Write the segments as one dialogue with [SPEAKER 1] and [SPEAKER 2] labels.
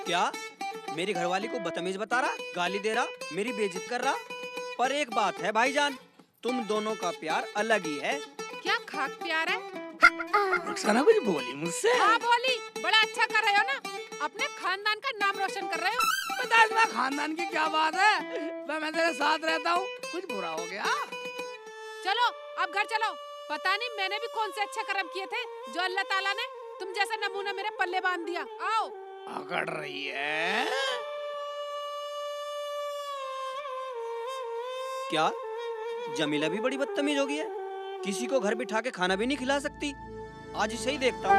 [SPEAKER 1] क्या मेरी घरवाली को बदतमीज बता रहा, गाली दे रहा, मेरी बेइज्जत कर रहा? पर एक बात है भाईजान, तुम दोनों का प्यार अलग ही है।
[SPEAKER 2] क्या खाक प्यार है?
[SPEAKER 3] रुखसाना कुछ बोली मुझसे?
[SPEAKER 2] हाँ बोली, बड़ा अच्छा कर रहे हो ना, अपने खानदान का नाम रोशन कर रहे हो।
[SPEAKER 3] पता है खानदान की क्या बात है, मैं तेरे साथ रहता हूँ, कुछ बुरा हो गया?
[SPEAKER 2] चलो अब घर चलो, पता नहीं मैंने भी कौन से अच्छे कर्म किए थे जो अल्लाह ताला ने तुम जैसा नमूना मेरे पल्ले बांध दिया। आओ।
[SPEAKER 3] अकड़ रही है
[SPEAKER 1] क्या जमीला भी बड़ी बदतमीज हो गई है, किसी को घर बिठा के खाना भी नहीं खिला सकती। आज इसे ही देखता हूँ।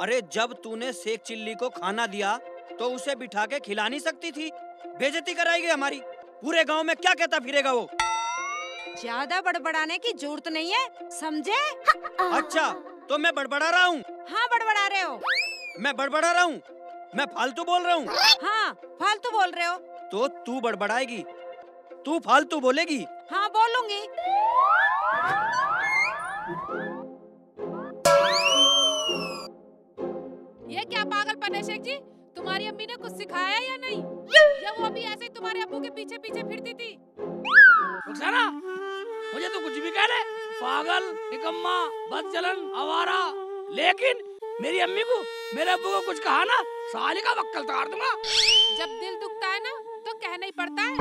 [SPEAKER 1] अरे जब तूने शेख चिल्ली को खाना दिया तो उसे बिठा के खिला नहीं सकती थी? बेइज्जती कराएगी हमारी, पूरे गांव में क्या कहता फिरेगा वो?
[SPEAKER 4] ज्यादा बड़बड़ाने की जरूरत नहीं है, समझे?
[SPEAKER 1] अच्छा तो मैं बड़बड़ा रहा हूँ?
[SPEAKER 4] हाँ बड़बड़ा रहे हो।
[SPEAKER 1] मैं बड़बड़ा रहा हूँ? मैं फालतू बोल रहा हूँ?
[SPEAKER 4] हाँ फालतू बोल रहे हो।
[SPEAKER 1] तो तू बड़बड़ाएगी, तू फालतू बोलेगी?
[SPEAKER 4] हाँ बोलूंगी।
[SPEAKER 2] ये क्या पागलपन है शेख जी? तुम्हारी अम्मी ने कुछ सिखाया या नहीं, या वो अभी ऐसे ही तुम्हारे अब्बू के पीछे पीछे फिरती थी?
[SPEAKER 3] रुखसाना, मुझे तो कुछ भी कह ले, पागल, निकम्मा, बदचलन, आवारा, लेकिन मेरी अम्मी को, मेरे अब्बू को कुछ कहा ना, साली का वक्कल तार दूंगा।
[SPEAKER 2] जब दिल दुखता है ना तो कहना ही पड़ता है।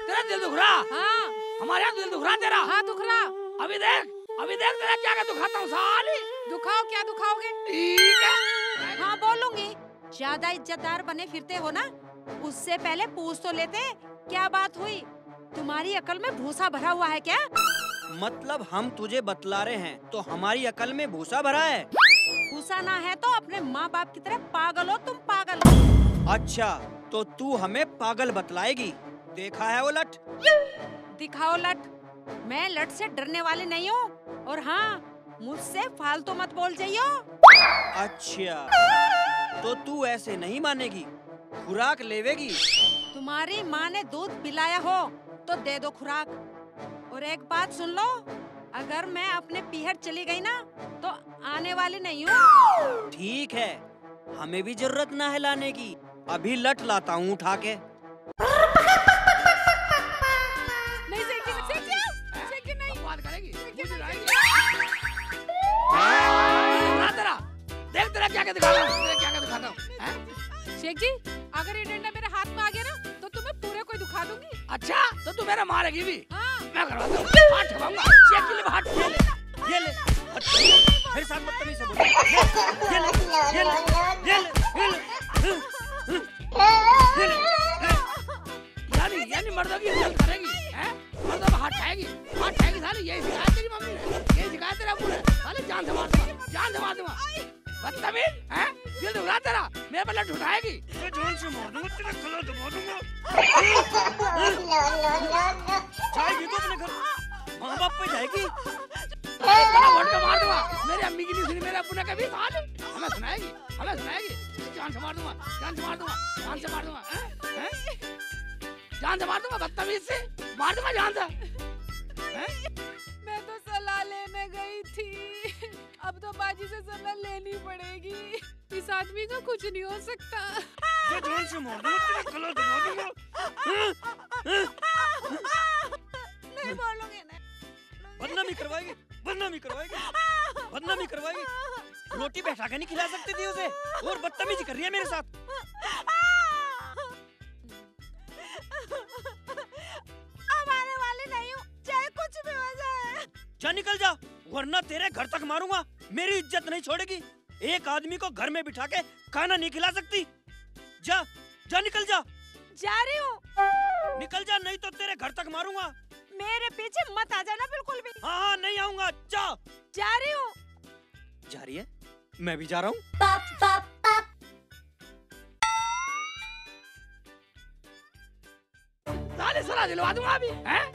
[SPEAKER 3] तेरा दिल दुख रहा?
[SPEAKER 2] हाँ।
[SPEAKER 3] हमारे यहाँ दिल दुख रहा तेरा?
[SPEAKER 2] हाँ दुख रहा।
[SPEAKER 3] अभी देख तेरा क्या क्या दुखाता हूँ साली।
[SPEAKER 2] दुखाओ, क्या दुखाओगे?
[SPEAKER 3] ठीक है।
[SPEAKER 4] हाँ बोलूंगी। ज्यादा इज्जतदार बने फिरते हो ना, उससे पहले पूछ तो लेते क्या बात हुई। तुम्हारी अकल में भूसा भरा हुआ है क्या?
[SPEAKER 1] मतलब हम तुझे बतला रहे हैं तो हमारी अकल में भूसा भरा है?
[SPEAKER 4] भूसा ना है तो अपने माँ बाप की तरह पागल हो तुम, पागल।
[SPEAKER 1] अच्छा तो तू हमें पागल बतलाएगी? देखा है वो लठ?
[SPEAKER 4] दिखाओ लठ। मैं लठ से डरने वाली नहीं हूँ, और हाँ मुझसे फालतू मत बोल जाइयो।
[SPEAKER 1] अच्छा तो तू ऐसे नहीं मानेगी, खुराक लेवेगी?
[SPEAKER 4] तुम्हारी माँ ने दूध पिलाया हो तो दे दो खुराक। और एक बात सुन लो, अगर मैं अपने पीहर चली गई ना तो आने वाली नहीं हूँ।
[SPEAKER 1] ठीक है, हमें भी जरूरत ना है लाने की, अभी लठ लाता हूँ उठा के।
[SPEAKER 2] नहीं शेख जी नहीं।
[SPEAKER 3] बात करेगी?
[SPEAKER 1] तेरा
[SPEAKER 3] देख तेरा क्या क्या दिखाता हूँ।
[SPEAKER 2] शेख जी, अगर ये डंडा मेरे हाथ में आ गया ना तो तुम्हें पूरे को दुखा दूंगी।
[SPEAKER 3] अच्छा तो तू मेरा मारेगी भी?
[SPEAKER 2] हाँ।
[SPEAKER 3] मैं करवाता हूँ, हाथ ठगाऊंगा, शेख के लिए हाथ
[SPEAKER 1] ये ले, मेरे साथ बदतमीजी से बोल। ये ले।
[SPEAKER 3] यानी मर्दों की इज्जत करेगी, हैं? मर्दों को हाथ ठाएगी साली, यही सिखाया तेरी मम्मी ने, यही सिखाया तेरा अब्बू ने। साली जान से मार दूंगा, बदतमीज, हैं? दिल दुख रहा तेरा, मेरे पर लठ उठाएगी, मैं जान से मार दूंगा, तेरा गला दबा दूंगा।
[SPEAKER 1] जाएगी तो अपने घर, माँ बाप पे जाएगी।
[SPEAKER 3] गला घोट के मार दूंगा, मेरी अम्मी की नहीं सुनी, मेरे अब्बू ने कभी साली, हमें सुनाएगी, जान से मार दूंगा, हैं? जान से मार दूंगा, बदतमीज से मार दूंगा जान से।
[SPEAKER 2] मैं तो सलाह लेने गई थी, अब तो बाजी से सलाह लेनी पड़ेगी। इस आदमी का कुछ नहीं हो सकता।
[SPEAKER 3] मैं जान से मार दूंगा, तेरा गला दबा दूंगा।
[SPEAKER 4] नहीं बोलूंगी नहीं।
[SPEAKER 1] बदनामी करवाएगी। रोटी बैठा के नहीं खिला सकती थी उसे, और बदतमीजी कर रही है मेरे साथ।
[SPEAKER 4] अब आने वाली नहीं हूँ, चाहे कुछ भी हो जाए।
[SPEAKER 1] जा निकल जा, वरना तेरे घर तक मारूंगा। मेरी इज्जत नहीं छोड़ेगी, एक आदमी को घर में बिठा के खाना नहीं खिला सकती। जा निकल जा।
[SPEAKER 4] जा रही हूँ।
[SPEAKER 1] निकल जा, नहीं तो तेरे घर तक मारूंगा।
[SPEAKER 4] मेरे पीछे मत आ जाना बिल्कुल भी।
[SPEAKER 1] हाँ नहीं आऊंगा,
[SPEAKER 4] जा रही हूँ।
[SPEAKER 1] जा रही है, मैं भी जा रहा हूँ।
[SPEAKER 3] साली सलाह दिलवा दूंगा अभी, हैं?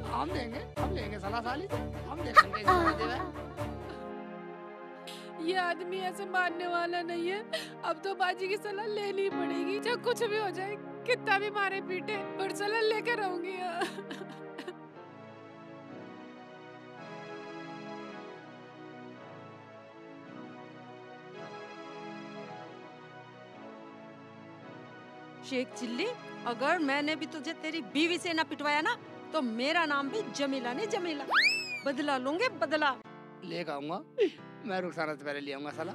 [SPEAKER 3] हम लेंगे सलाह साली से, हम देखेंगे सलाह देवे।
[SPEAKER 2] ये आदमी ऐसे मारने वाला नहीं है, अब तो बाजी की सलाह लेनी पड़ेगी। चाहे कुछ भी हो जाए, कितना भी मारे पीटे, पर सलाह लेकर रहूंगी।
[SPEAKER 4] शेख चिल्ली, अगर मैंने भी तुझे तेरी बीवी से ना पिटवाया ना तो मेरा नाम भी जमीला नहीं जमीला। बदला लूंगे बदला।
[SPEAKER 3] लेकर आऊंगा मैं, रुखसाना से पहले ले आऊंगा साला।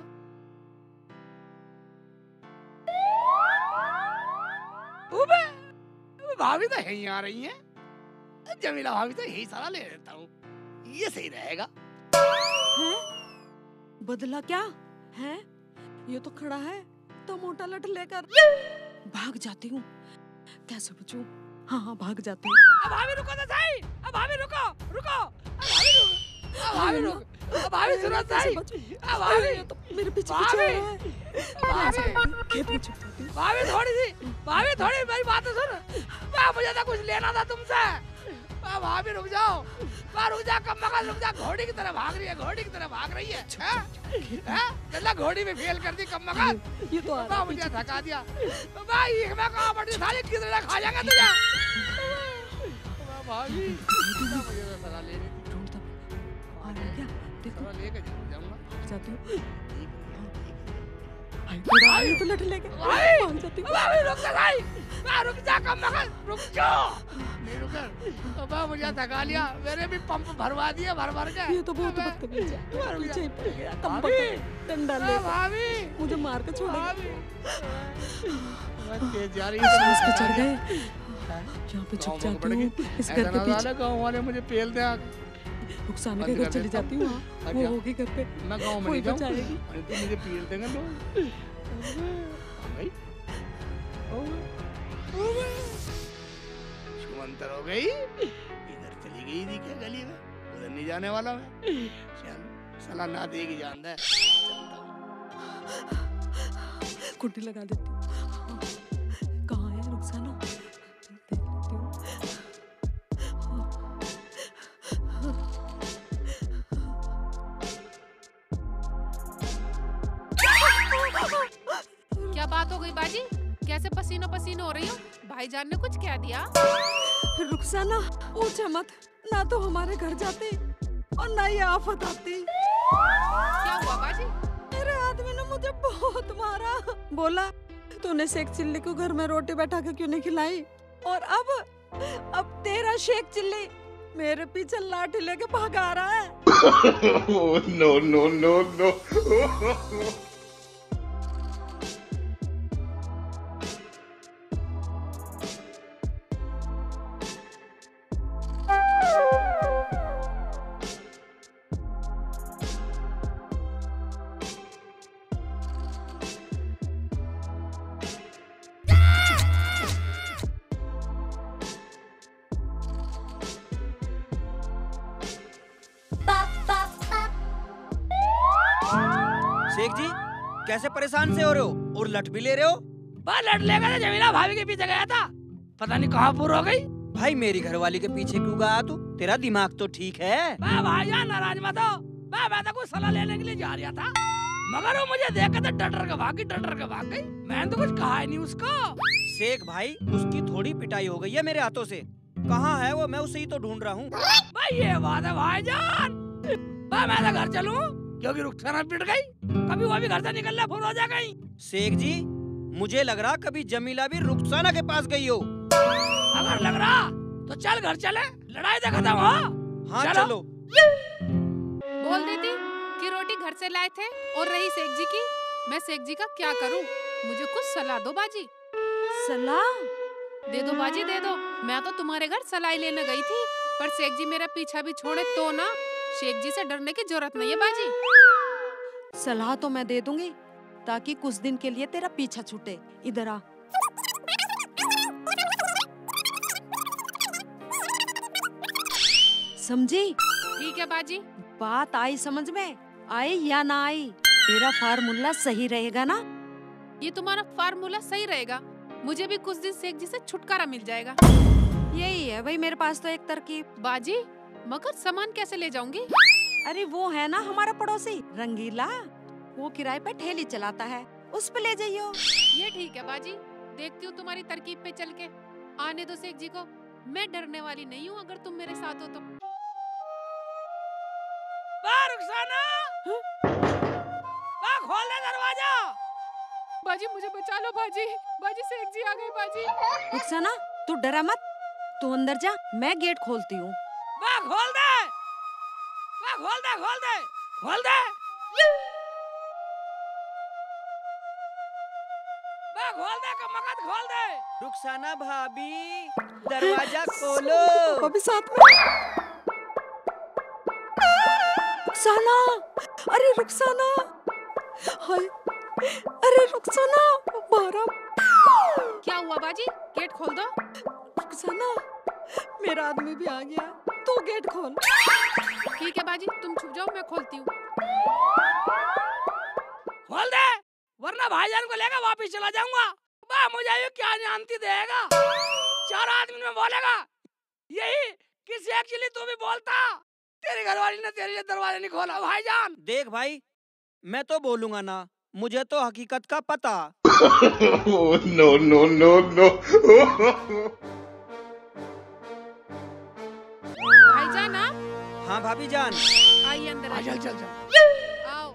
[SPEAKER 3] भाभी तो यहीं आ रही है, जमीला भाभी तो यही साला ले लेता हूँ, ये सही रहेगा।
[SPEAKER 4] हैं? बदला क्या है? ये तो खड़ा है तो मोटा लट लेकर। भाग जाती हूँ, कैसे बचूं? हाँ भाग जाती हूँ।
[SPEAKER 3] भाभी रुको तो सही, भाभी रुको रुको, भाभी रुको, भाभी सुनो सही, भाभी
[SPEAKER 4] तो मेरे पीछे पीछे आ रहा है। खेत में छुप जाती हूँ।
[SPEAKER 3] भाभी थोड़ी मेरी बात तो सुन। मुझे तो कुछ लेना था तुमसे। भाभी रुक जाओ, रुक जा, कम मगज रुक जा। घोड़ी की तरह भाग रही है, घोड़ी की तरह भाग रही है। चला घोड़ी में फेल कर दी कम मगज।
[SPEAKER 4] ये तो आ रहा
[SPEAKER 3] मुझे थका दिया भाई, मैं कहाँ पड़ी साली किधर खा जाएगा तुझे। भाभी मुझे तो सलाह ले रही थी,
[SPEAKER 4] ढूंढता आ रहा है क्या? देखो
[SPEAKER 3] सलाह लेकर जरूर जाऊंगा।
[SPEAKER 4] भाग जाती हूँ। भाई तो लट लेके भाग जाती हूँ।
[SPEAKER 3] भाभी रुक जा भाई, रुक जा कम मगज, रुक जाओ। नहीं रुकर, अब मुझे थका लिया, मेरे भी पंप भरवा दिए भर भर के।
[SPEAKER 4] ये तो बहुत बदतमीज है, पीछे ही पड़ गया। कम
[SPEAKER 3] भाभी,
[SPEAKER 4] डंडा ले
[SPEAKER 3] भाभी
[SPEAKER 4] मुझे मार के छोड़ेगा।
[SPEAKER 3] तेज जा रही
[SPEAKER 4] सांस पे चढ़ गए, यहाँ पे छुप जाती हूँ इस घर के पीछे।
[SPEAKER 3] गाँव वाले मुझे पेल दे।
[SPEAKER 4] रुखसाना के घर चली जाती हूँ, वो होगी घर पे,
[SPEAKER 3] मैं गाँव में
[SPEAKER 4] कोई
[SPEAKER 3] नहीं
[SPEAKER 4] बचाएगी।
[SPEAKER 3] जाऊँ, मुझे पेल देंगे लोग। शुमंतर हो गई, इधर चली गई थी क्या गली में, उधर नहीं जाने वाला मैं। चल सलाह ना देगी जान दे,
[SPEAKER 4] कुंडी लगा देती हूँ। कहाँ है रुखसाना? देख लेती हूँ।
[SPEAKER 2] क्या बात हो गई बाजी? कैसे पसीनो पसीनो हो रही हो? भाईजान ने कुछ कह दिया?
[SPEAKER 4] रुखसाना पूछे मत, ना तो हमारे घर जाती और ना ये आफत आती।
[SPEAKER 2] क्या हुआ बाजी?
[SPEAKER 4] मेरे आदमी ने मुझे बहुत मारा। बोला तूने शेख चिल्ली को घर में रोटी बैठा के क्यों नहीं खिलाई, और अब तेरा शेख चिल्ली मेरे पीछे लाठी लेके भागा रहा है।
[SPEAKER 5] No no no no.
[SPEAKER 1] Sheikh ji कैसे परेशान से हो रहे हो और लट भी ले रहे हो?
[SPEAKER 3] लट लेगा तो जमीला भाभी के पीछे गया था, पता नहीं कहाँ पूरा हो गई।
[SPEAKER 1] भाई मेरी घरवाली के पीछे क्यों गया तू? तेरा दिमाग तो ठीक है।
[SPEAKER 3] भाईजान नाराज मत हो, मैं तो कुछ सलाह लेने के लिए जा रहा था, मगर वो मुझे देख के डर के भाग गई। मैंने तो कुछ कहा ही नहीं उसको।
[SPEAKER 1] शेख भाई उसकी थोड़ी पिटाई हो गई है मेरे हाथों से। कहाँ है वो? मैं उसे ही तो ढूंढ रहा हूँ।
[SPEAKER 3] भाई ये बात है भाईजान, मैं तो घर चलूं क्योंकि रुखसाना पिट गई, कभी वो भी घर से निकलना फुर हो जाएगा।
[SPEAKER 1] शेख जी मुझे लग रहा कभी जमीला भी रुखसाना के पास गई हो।
[SPEAKER 3] अगर लग रहा तो चल घर चले, लड़ाई तो खत्म हो।
[SPEAKER 1] हाँ चलो।
[SPEAKER 2] बोल देती कि रोटी घर से लाए थे, और रही शेख जी की, मैं शेख जी का क्या करूं? मुझे कुछ सलाह दो बाजी।
[SPEAKER 4] सलाह
[SPEAKER 2] दे दो बाजी दे दो। मैं तो तुम्हारे घर सलाई लेने गई थी, पर शेख जी मेरा पीछा भी छोड़े तो ना। शेख जी से डरने की जरूरत नहीं है बाजी।
[SPEAKER 4] सलाह तो मैं दे दूंगी ताकि कुछ दिन के लिए तेरा पीछा छूटे। इधर आ। समझी?
[SPEAKER 2] ठीक है बाजी।
[SPEAKER 4] बात आई समझ में? आई या ना आई? तेरा फार्मूला सही रहेगा ना?
[SPEAKER 2] ये तुम्हारा फार्मूला सही रहेगा, मुझे भी कुछ दिन शेख जी से छुटकारा मिल जाएगा।
[SPEAKER 4] यही है भाई मेरे पास तो एक तरकीब।
[SPEAKER 2] बाजी मगर सामान कैसे ले जाऊंगी?
[SPEAKER 4] अरे वो है ना हमारा पड़ोसी रंगीला, वो किराए पे ठेली चलाता है, उस पे ले जाइयो।
[SPEAKER 2] ये ठीक है बाजी, देखती हूँ तुम्हारी तरकीब पे चल के। आने दो शेख जी को, मैं डरने वाली नहीं हूँ अगर तुम मेरे साथ हो तो।
[SPEAKER 3] रुखसाना, खोल दे दरवाजा।
[SPEAKER 2] बाजी मुझे बचा लो बाजी। बाजी सेठ जी आ गए बाजी।
[SPEAKER 4] रुखसाना तू डरा मत, तू अंदर जा, मैं गेट खोलती हूँ।
[SPEAKER 3] वाह खोल दे, वाह खोल दे, खोल दे, खोल दे, वाह खोल दे, कमकत खोल दे।
[SPEAKER 1] रुखसाना भाभी दरवाजा खोलो।
[SPEAKER 4] अभी साथ में रुखसाना, अरे रुखसाना, हाय, अरे रुखसाना, बारा।
[SPEAKER 2] क्या हुआ बाजी? गेट खोल दो।
[SPEAKER 4] रुखसाना, मेरा आदमी भी आ गया, तू गेट खोल।
[SPEAKER 2] ठीक है बाजी, तुम छुप जाओ, मैं खोलती हूँ।
[SPEAKER 3] खोल दे, वरना भाईजान को लेकर वापिस चला जाऊंगा। वाह मुझे ये क्या जानती देगा, 4 आदमी में बोलेगा यही किसी एक्चुअली तू भी बोलता। तेरी घरवाली ने तेरे लिए दरवाजा नहीं खोला भाईजान।
[SPEAKER 1] देख भाई, मैं तो बोलूंगा ना, मुझे तो हकीकत का पता।
[SPEAKER 5] No, no, no, no.
[SPEAKER 2] भाईजान आप?
[SPEAKER 1] हाँ भाभी जान।
[SPEAKER 2] आइए अंदर आइए।
[SPEAKER 3] चल चल चल,
[SPEAKER 2] आओ।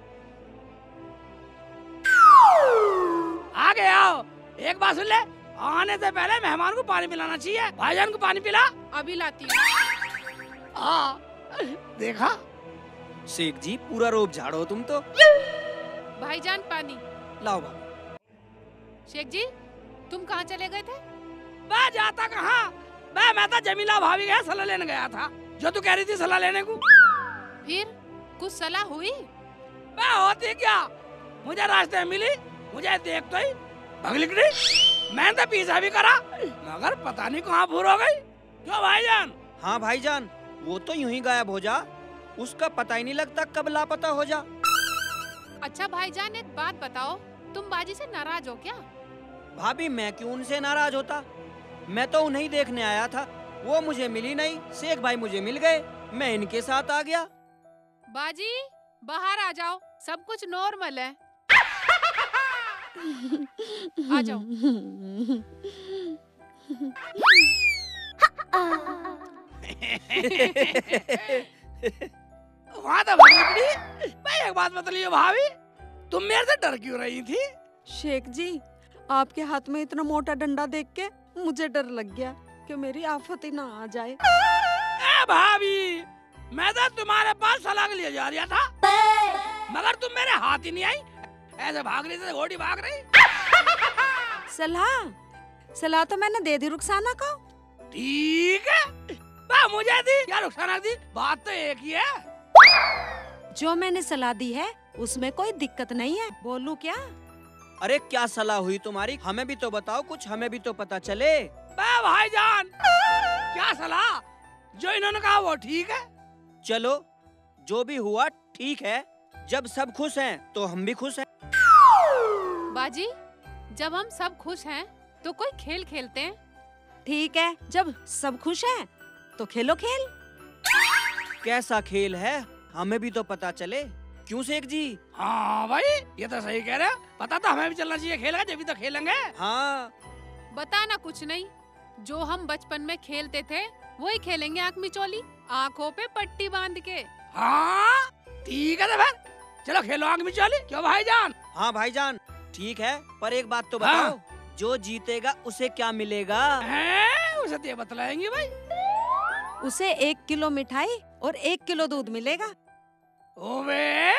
[SPEAKER 3] आगे आओ। एक बात सुन ले, आने से पहले मेहमान को पानी पिलाना चाहिए। भाईजान को पानी पिला।
[SPEAKER 2] अभी लाती हूँ।
[SPEAKER 3] हाँ देखा,
[SPEAKER 1] शेख जी पूरा रोब झाड़ो तुम तो।
[SPEAKER 2] भाईजान पानी।
[SPEAKER 1] लाओ भाभी।
[SPEAKER 2] शेख जी तुम कहाँ चले गए थे?
[SPEAKER 3] मैं जाता कहाँ, मैं तो जमीला भाभी के यहाँ सलाह लेने गया था, जो तू कह रही थी सलाह लेने को।
[SPEAKER 2] फिर कुछ सलाह हुई?
[SPEAKER 3] मैं होती क्या, मुझे रास्ते में मिली, मुझे देख तो ही भगली गई। मैंने तो पीछा भी करा, मगर पता नहीं कहाँ भूल हो गई। क्यों भाईजान?
[SPEAKER 1] हाँ भाईजान, वो तो यूं ही गायब हो जा, उसका पता ही नहीं लगता कब लापता हो जा।
[SPEAKER 2] अच्छा भाईजान एक बात बताओ, तुम बाजी से नाराज हो क्या?
[SPEAKER 1] भाभी मैं क्यों उनसे नाराज होता, मैं तो उन्हें देखने आया था, वो मुझे मिली नहीं, शेख भाई मुझे मिल गए, मैं इनके साथ आ गया।
[SPEAKER 2] बाजी बाहर आ जाओ, सब कुछ नॉर्मल है। आ जाओ।
[SPEAKER 3] वहाँ तो भगली। मैं एक बात बतलिए भाभी, तुम मेरे से डर क्यों रही थी?
[SPEAKER 4] शेख जी, आपके हाथ में इतना मोटा डंडा देख के मुझे डर लग गया कि मेरी आफत ही ना आ जाए।
[SPEAKER 3] ए भाभी, मैं तो तुम्हारे पास सलाह के लिए जा रहा था, मगर तुम मेरे हाथ ही नहीं आई, ऐसे भाग रही थी, घोड़ी भाग रही।
[SPEAKER 4] सलाह तो मैंने दे दी रुखसाना को।
[SPEAKER 3] ठीक है, मुझे दी या रुखसाना दी, बात तो एक ही है।
[SPEAKER 4] जो मैंने सलाह दी है उसमें कोई दिक्कत नहीं है, बोलूं क्या?
[SPEAKER 1] अरे क्या सलाह हुई तुम्हारी, हमें भी तो बताओ कुछ, हमें भी तो पता चले।
[SPEAKER 3] भाईजान क्या सलाह, जो इन्होंने कहा वो ठीक है।
[SPEAKER 1] चलो जो भी हुआ ठीक है, जब सब खुश हैं तो हम भी खुश हैं।
[SPEAKER 2] बाजी जब हम सब खुश हैं तो कोई खेल खेलते हैं।
[SPEAKER 4] ठीक है, जब सब खुश हैं तो खेलो खेल।
[SPEAKER 1] कैसा खेल है, हमें भी तो पता चले। क्यों शेख जी?
[SPEAKER 3] हाँ भाई ये तो सही कह रहे हो, पता तो हमें भी चलना चाहिए, खेलेगा जब भी तो खेलेंगे।
[SPEAKER 1] हाँ
[SPEAKER 2] बताना कुछ नहीं, जो हम बचपन में खेलते थे वही खेलेंगे, आँख मिचौली, आँखों पे पट्टी बांध के।
[SPEAKER 3] हाँ ठीक है तो फिर चलो खेलो आँख मिचौली। क्यों भाईजान?
[SPEAKER 1] हाँ भाईजान ठीक है, पर एक बात तो बताओ,
[SPEAKER 3] हाँ।
[SPEAKER 1] जो जीतेगा उसे क्या मिलेगा?
[SPEAKER 3] उसे तो ये बतलाएंगे भाई।
[SPEAKER 4] उसे 1 किलो मिठाई और 1 किलो दूध मिलेगा।
[SPEAKER 3] ओवे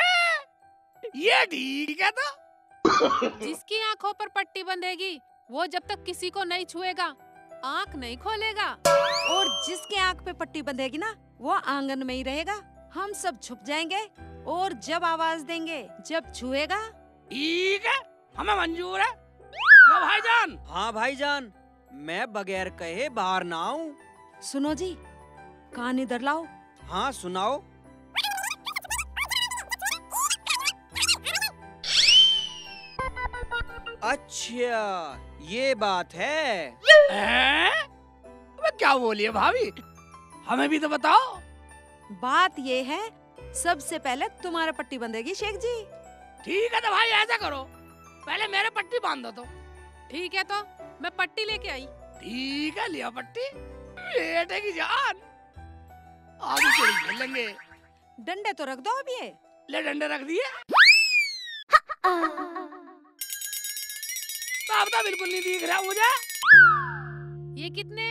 [SPEAKER 3] ये ठीक है तो।
[SPEAKER 2] जिसकी आँखों पर पट्टी बंधेगी वो जब तक किसी को नहीं छुएगा आँख नहीं खोलेगा,
[SPEAKER 4] और जिसके आँख पे पट्टी बंधेगी ना वो आंगन में ही रहेगा। हम सब छुप जाएंगे और जब आवाज देंगे, जब छुएगा।
[SPEAKER 3] ठीक है हमें मंजूर है। क्यों भाईजान?
[SPEAKER 1] हाँ भाईजान, मैं बगैर कहे बाहर ना आऊं।
[SPEAKER 4] सुनो जी, कान इधर लाओ।
[SPEAKER 1] हाँ सुनाओ। अच्छा ये बात है।
[SPEAKER 3] अबे क्या बोलिए भाभी, हमें भी तो बताओ।
[SPEAKER 4] बात ये है, सबसे पहले तुम्हारे पट्टी बंधेगी शेख जी।
[SPEAKER 3] ठीक है तो भाई ऐसा करो, पहले मेरे पट्टी बांध दो। तो
[SPEAKER 2] ठीक है तो मैं पट्टी लेके आई।
[SPEAKER 3] ठीक है लिया पट्टी, बेटे की जान, आगे खेल खेलेंगे।
[SPEAKER 4] डंडे तो रख दो अब ये।
[SPEAKER 3] ले डंडे रख दिए। अब तो बिल्कुल नहीं दिख रहा मुझे।
[SPEAKER 2] ये कितने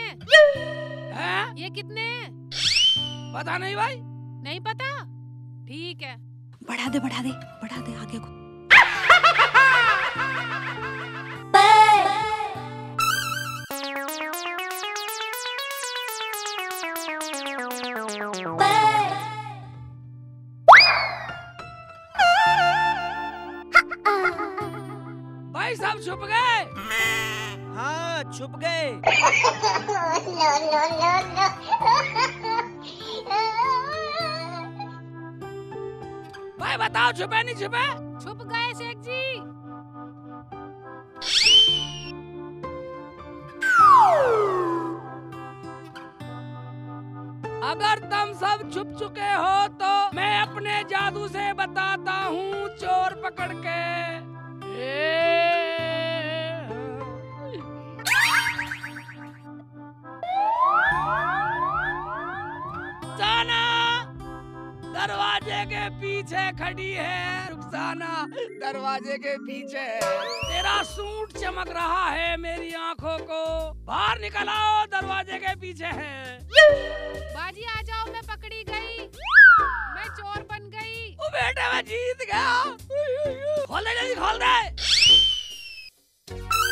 [SPEAKER 3] हैं?
[SPEAKER 2] ये कितने?
[SPEAKER 3] पता नहीं भाई।
[SPEAKER 2] नहीं पता? ठीक है।
[SPEAKER 4] बढ़ा दे बढ़ा दे बढ़ा दे आगे को।
[SPEAKER 3] भाई सब छुप गए।
[SPEAKER 1] हाँ छुप गए।
[SPEAKER 3] भाई बताओ छुपे नहीं छुपे?
[SPEAKER 2] छुप गए शेख जी।
[SPEAKER 3] अगर तुम सब छुप चुके हो तो मैं अपने जादू से बताता हूँ चोर पकड़ के। रुखसाना दरवाजे के पीछे खड़ी है। रुखसाना दरवाजे के पीछे। तेरा सूट चमक रहा है मेरी आंखों को। बाहर निकल आओ, दरवाजे के पीछे है।
[SPEAKER 2] बाजी आ जाओ, मैं पकड़ी गई, मैं चोर बन गई।
[SPEAKER 3] ओ बेटे मैं जीत गया। खोल दे जल्दी खोल दे।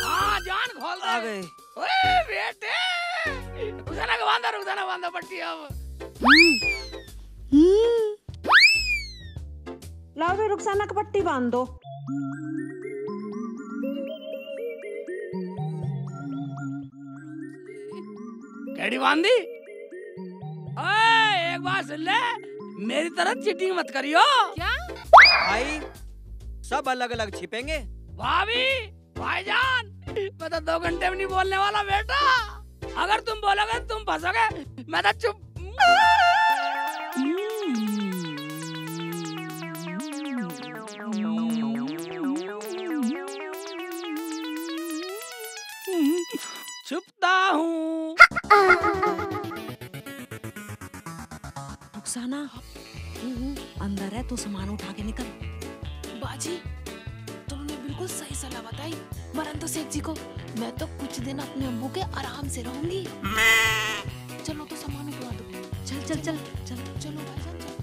[SPEAKER 3] हाँ जान खोल दे।
[SPEAKER 1] आ गए।
[SPEAKER 3] ओए बेटे रुखसाना बांधो पट्टी अब।
[SPEAKER 4] लाओ भी रुखसाना की पट्टी बांध दो।
[SPEAKER 3] कैडी बांधी? ओए एक बात सुन ले, मेरी तरह चीटिंग मत करियो।
[SPEAKER 2] क्या?
[SPEAKER 1] भाई सब अलग अलग छिपेंगे।
[SPEAKER 3] भाभी भाईजान मैं तो 2 घंटे में नहीं बोलने वाला बेटा। अगर तुम बोलोगे तुम फंसोगे। मैं तो चुप। छुपता हूँ।
[SPEAKER 4] रुखसाना अंदर है, तू सामान उठा के निकल।
[SPEAKER 6] बाजी तुमने बिल्कुल सही सलाह बताई। मरन तो शेख जी को, मैं तो कुछ दिन अपने अम्बू के आराम से रहूंगी। चलो तो सामान उठवा दो।
[SPEAKER 4] चल चल चल चल
[SPEAKER 6] चलो भाईजान चलो।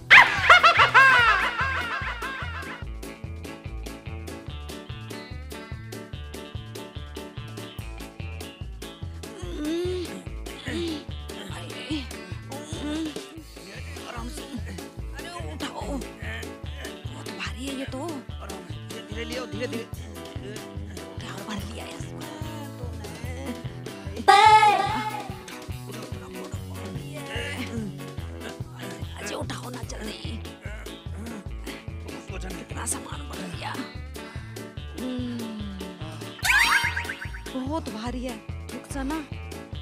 [SPEAKER 4] ये तो
[SPEAKER 1] धीरे लियो, धीरे धीरे।
[SPEAKER 4] क्या भर लिया इसमें अजय उठाओ ना जल्दी। कितना सामान भर लिया। बहुत भारी है रुखसाना,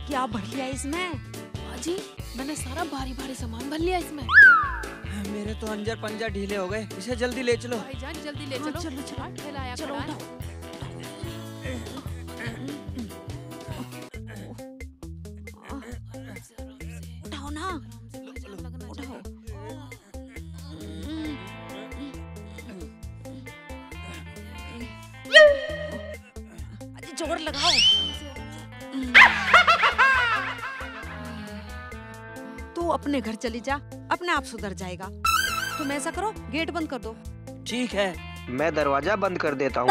[SPEAKER 4] क्या भर लिया इसमें?
[SPEAKER 6] बाजी मैंने सारा भारी भारी सामान भर लिया इसमें।
[SPEAKER 1] मेरे तो अंजर पंजर ढीले हो गए, इसे जल्दी ले चलो।
[SPEAKER 2] भाईजान जल्दी ले
[SPEAKER 4] हाँ,
[SPEAKER 2] चलो।
[SPEAKER 4] चलो, चलो।
[SPEAKER 2] ठेलाया
[SPEAKER 4] चलो
[SPEAKER 2] खड़ा है।
[SPEAKER 4] उठाओ। उठाओ ना, उठाओ। अरे जोर लगाओ। तू अपने घर चली जा, अपने आप सुधर जाएगा। तुम ऐसा करो, गेट बंद कर दो।
[SPEAKER 1] ठीक है।
[SPEAKER 7] मैं दरवाजा बंद कर देता हूँ।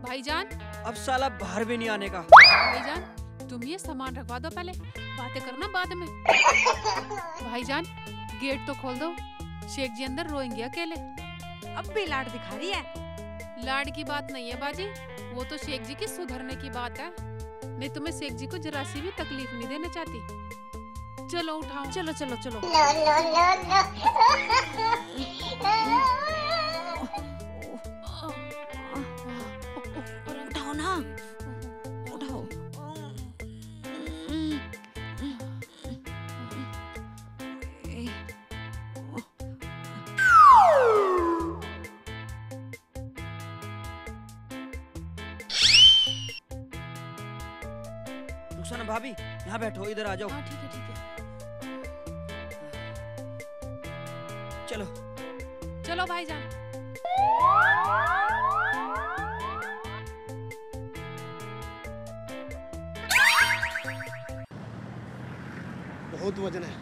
[SPEAKER 2] भाईजान
[SPEAKER 1] अब साला बाहर भी नहीं आने का।
[SPEAKER 2] भाईजान तुम ये सामान रखवा दो, पहले बातें करना बाद में। भाईजान गेट तो खोल दो, शेख जी अंदर रोएंगे अकेले।
[SPEAKER 4] अब भी लाड दिखा रही है।
[SPEAKER 2] लाड की बात नहीं है बाजी, वो तो शेख जी की सुधरने की बात है। मैं तुम्हें शेख जी को जरा सी भी तकलीफ नहीं देना चाहती। चलो उठाओ।
[SPEAKER 4] चलो चलो चलो। उठाओ ना, उठाओ।
[SPEAKER 1] रुखसाना भाभी यहाँ बैठो, इधर आ जाओ।
[SPEAKER 2] हाँ ठीक है ठीक है।
[SPEAKER 1] चलो
[SPEAKER 2] चलो भाईजान।
[SPEAKER 8] बहुत वजन है,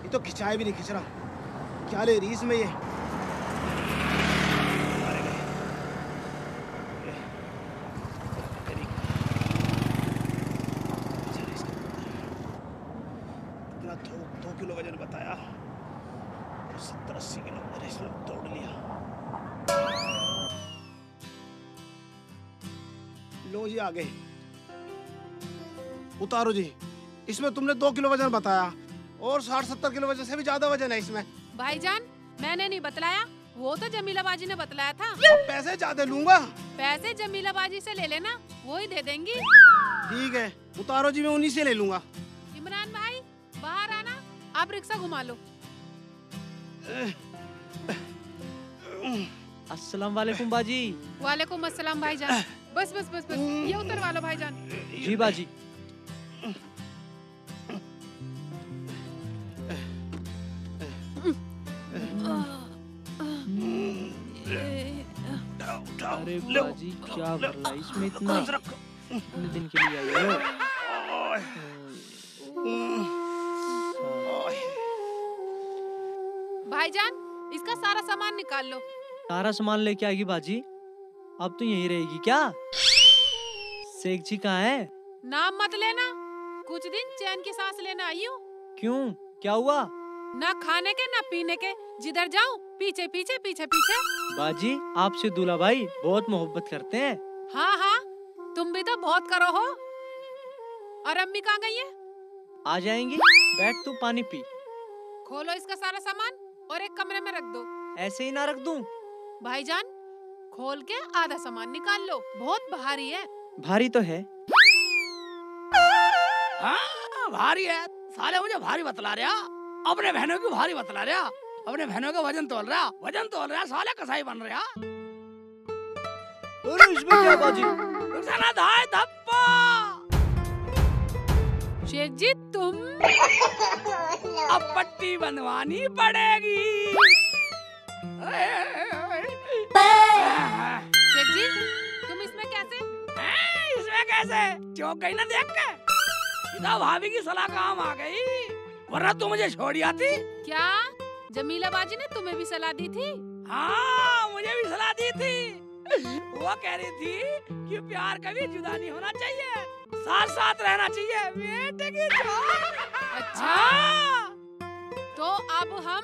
[SPEAKER 8] ये तो खिंचाए भी नहीं खिंच रहा। क्या ले रही इसमें ये? इतना 2 किलो वजन बताया, 70-80 किलो वजन इसमें तोड़ लिया। लो जी आगे उतारो जी। इसमें तुमने 2 किलो वजन बताया और 60-70 किलो वजन से भी ज्यादा वजन है इसमें।
[SPEAKER 2] भाईजान मैंने नहीं बतलाया, वो तो जमीला बाजी ने बतलाया था।
[SPEAKER 8] अब पैसे ज्यादा लूंगा।
[SPEAKER 2] पैसे जमीला बाजी से ले लेना, वो ही दे देंगी।
[SPEAKER 8] ठीक है उतारो जी, मैं उन्हीं से ले लूंगा।
[SPEAKER 2] इमरान भाई बाहर आना, आप रिक्शा घुमा लो।
[SPEAKER 9] अस्सलाम वालेकुम बाजी।
[SPEAKER 2] वालेकुम अस्सलाम भाईजान। बस बस बस बस, ये उतरवा लो भाईजान।
[SPEAKER 9] जी बाजी। अरे बाजी क्या कर रहा है इसमें इतना दिन के लिए आई हो?
[SPEAKER 2] भाईजान इसका सारा सामान निकाल लो।
[SPEAKER 9] सारा सामान लेके आएगी बाजी? अब तो यहीं रहेगी क्या? शेख जी कहाँ है?
[SPEAKER 2] नाम मत लेना, कुछ दिन चैन की सांस लेना आई हूँ।
[SPEAKER 9] क्यों, क्या हुआ?
[SPEAKER 2] ना खाने के ना पीने के, जिधर जाऊँ पीछे पीछे पीछे पीछे।
[SPEAKER 9] बाजी आपसे दूल्हा भाई बहुत मोहब्बत करते हैं।
[SPEAKER 2] हाँ हाँ तुम भी तो बहुत करो हो। और अम्मी कहाँ गई है?
[SPEAKER 9] आ जाएंगी, बैठ तू पानी पी।
[SPEAKER 2] खोलो इसका सारा सामान और एक कमरे में रख दो।
[SPEAKER 9] ऐसे ही ना रख दूं?
[SPEAKER 2] भाईजान खोल के आधा सामान निकाल लो, बहुत भारी है।
[SPEAKER 9] भारी तो है।
[SPEAKER 3] हाँ भारी है, साले मुझे भारी बतला रहा। अपने बहनों की भारी बतला रहा, अपने बहनों का वजन तोल रहा, साले कसाई बन रहा।
[SPEAKER 9] अरे इसमें क्या बाजी?
[SPEAKER 3] धाय धप्पा।
[SPEAKER 2] शेख जी तुम
[SPEAKER 3] अब पट्टी बनवानी पड़ेगी।
[SPEAKER 2] शेख जी तुम इसमें कैसे?
[SPEAKER 3] इसमें कैसे? चौंक गई ना देख के? इधर भाभी की सलाह काम आ गई, वरना तू मुझे छोड़ आती।
[SPEAKER 2] क्या जमीला बाजी ने तुम्हें भी सलाह दी थी?
[SPEAKER 3] हाँ मुझे भी सलाह दी थी। वो कह रही थी कि प्यार कभी जुदा नहीं होना चाहिए, साथ साथ रहना चाहिए। बेटे की जान।
[SPEAKER 2] अच्छा तो अब हम